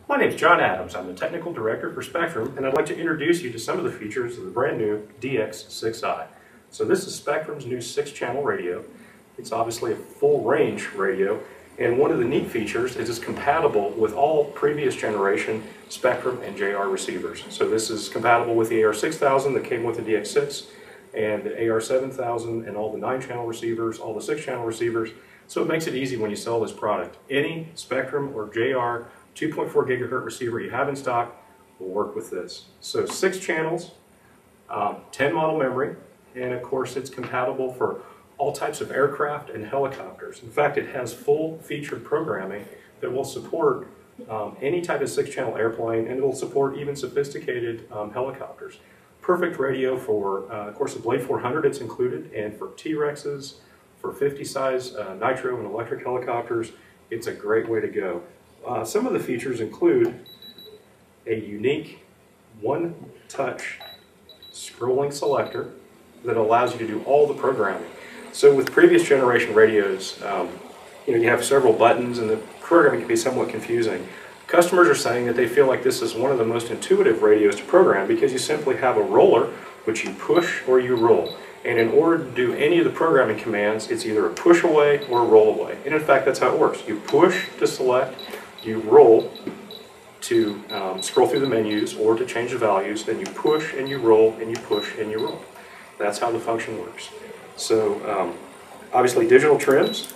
My name is John Adams. I'm the Technical Director for Spektrum, and I'd like to introduce you to some of the features of the brand new DX6i. So this is Spektrum's new 6-channel radio. It's obviously a full-range radio, and one of the neat features is it's compatible with all previous generation Spektrum and JR receivers. So this is compatible with the AR6000 that came with the DX6, and the AR7000 and all the 9-channel receivers, all the 6-channel receivers. So it makes it easy when you sell this product. Any Spektrum or JR 2.4 gigahertz receiver you have in stock will work with this. So 6 channels, 10 model memory, and of course it's compatible for all types of aircraft and helicopters. In fact, it has full featured programming that will support any type of 6-channel airplane, and it will support even sophisticated helicopters. Perfect radio for, of course, the Blade 400 it's included, and for T-Rexes, for 50-size nitro and electric helicopters, it's a great way to go. Some of the features include a unique one-touch scrolling selector that allows you to do all the programming. So with previous generation radios, you have several buttons and the programming can be somewhat confusing. Customers are saying that they feel like this is one of the most intuitive radios to program because you simply have a roller which you push or you roll. And in order to do any of the programming commands, it's either a push away or a roll away. And in fact, that's how it works. You push to select, you roll to scroll through the menus or to change the values, then you push and you roll and you push and you roll. That's how the function works. So obviously digital trims.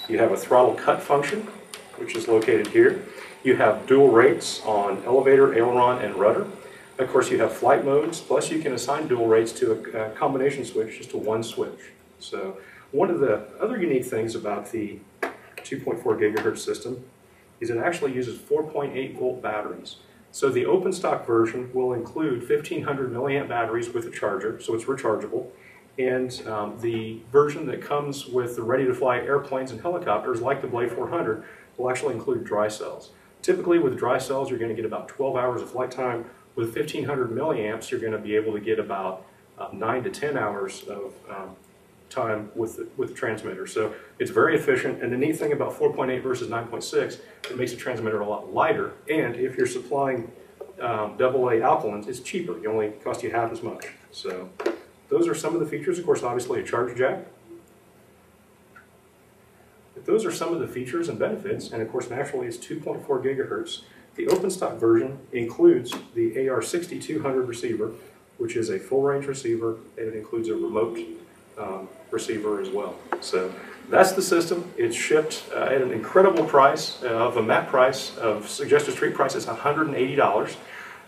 You have a throttle cut function, which is located here. You have dual rates on elevator, aileron, and rudder. Of course, you have flight modes, plus you can assign dual rates to a combination switch, just to one switch. So one of the other unique things about the 2.4 gigahertz system is it actually uses 4.8 volt batteries. So the open stock version will include 1500 milliamp batteries with a charger, so it's rechargeable. And the version that comes with the ready-to-fly airplanes and helicopters, like the Blade 400, will actually include dry cells. Typically with dry cells, you're going to get about 12 hours of flight time. With 1500 milliamps, you're going to be able to get about 9 to 10 hours of time with the transmitter. So it's very efficient, and the neat thing about 4.8 versus 9.6, it makes the transmitter a lot lighter, and if you're supplying AA alkalines, it's cheaper. It only costs you half as much. So those are some of the features. Of course, obviously a charge jack. But those are some of the features and benefits, and of course naturally it's 2.4 gigahertz. The open stock version includes the AR6200 receiver, which is a full range receiver, and it includes a remote receiver as well. So that's the system. It's shipped at an incredible price of a MAP price of suggested street price is $180,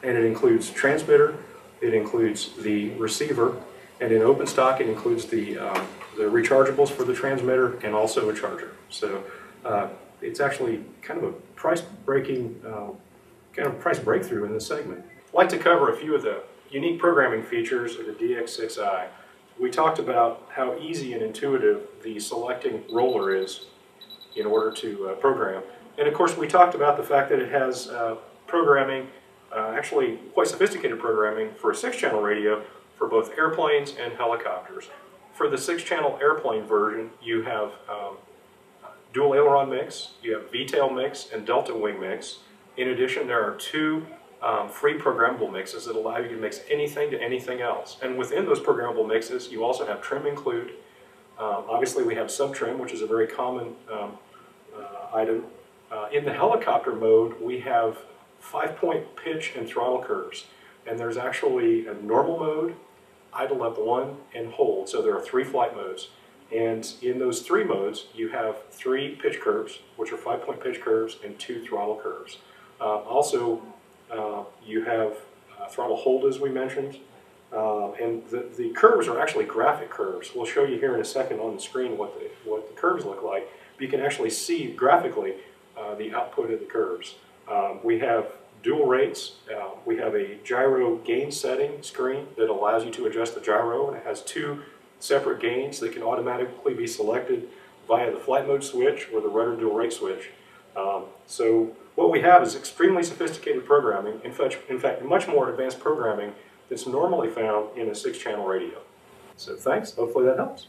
and it includes transmitter, it includes the receiver, and in open stock it includes the rechargeables for the transmitter and also a charger. So it's actually kind of a price breakthrough in this segment. I'd like to cover a few of the unique programming features of the DX6i. We talked about how easy and intuitive the selecting roller is in order to program. And of course we talked about the fact that it has programming, actually quite sophisticated programming for a 6-channel radio for both airplanes and helicopters. For the 6-channel airplane version, you have dual aileron mix, you have V-tail mix and delta wing mix. In addition, there are 2 free programmable mixes that allow you to mix anything to anything else. And within those programmable mixes, you also have trim include. Obviously, we have sub-trim, which is a very common item. In the helicopter mode, we have 5-point pitch and throttle curves. And there's actually a normal mode, idle up 1, and hold. So there are 3 flight modes. And in those 3 modes, you have 3 pitch curves, which are 5-point pitch curves, and 2 throttle curves. Also, you have throttle hold, as we mentioned, and the curves are actually graphic curves. We'll show you here in a second on the screen what the curves look like. But you can actually see graphically the output of the curves. We have dual rates. We have a gyro gain setting screen that allows you to adjust the gyro, and it has 2 separate gains that can automatically be selected via the flight mode switch or the rudder dual rate switch. So what we have is extremely sophisticated programming, in fact much more advanced programming that's normally found in a 6-channel radio. So thanks, hopefully that helps.